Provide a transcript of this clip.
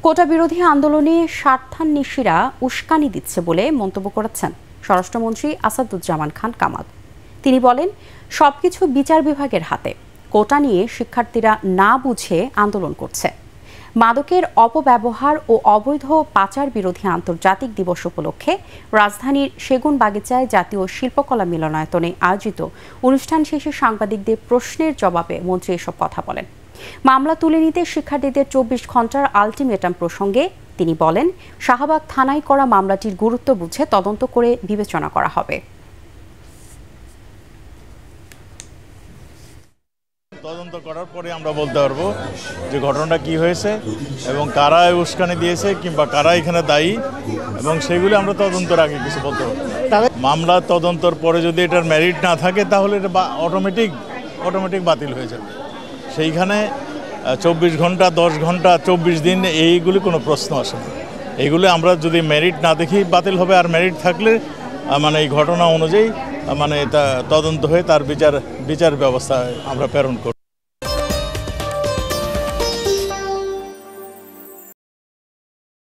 কোটা বিরোধী আন্দোলনে স্বার্থান্বেষীরা উস্কানি দিচ্ছে বলে মন্তব্য করেছেন স্বরাষ্ট্রমন্ত্রী আসাদুজ্জামান খান কামাল। তিনি বলেন, সবকিছু বিচার বিভাগের হাতে। কোটা নিয়ে শিক্ষার্থীরা না বুঝে আন্দোলন করছে। মাদকের অপব্যবহার ও অবৈধ পাচার বিরোধী আন্তর্জাতিক দিবস উপলক্ষে রাজধানীর সেগুনবাগিচায় জাতীয় শিল্পকলা মিলনায়তনে আয়োজিত অনুষ্ঠান শেষে সাংবাদিকদের প্রশ্নের জবাবে মন্ত্রী এসব কথা বলেন। মামলা তুলে নিতে শিক্ষার্থীদের ২৪ ঘন্টার আলটিমেটাম প্রসঙ্গে তিনি বলেন, শাহবাগ থানায় করা মামলাটির গুরুত্ব বুঝে তদন্ত করে বিবেচনা করা হবে। তদন্ত করার পরে আমরা বলতে পারবো যে ঘটনাটা কি হয়েছে এবং কারা উস্কানি দিয়েছে কিংবা কারা এখানে দায়ী, এবং সেগুলো আমরা তদন্তের আগে কিছু বলতে পারবো। মামলা তদন্তর পরে যদি এটার মেরিট না থাকে তাহলে এটা অটোমেটিক বাতিল হয়ে যাবে। সেইখানে ২৪ ঘন্টা, ১০ ঘন্টা, ২৪ দিন এইগুলি কোনো প্রশ্ন আসে না। এইগুলো আমরা যদি মেরিট না দেখি বাতিল হবে, আর মেরিট থাকলে মানে এই ঘটনা অনুযায়ী মানে এটা তদন্ত হয়ে তার বিচার ব্যবস্থা আমরা প্রেরণ করব।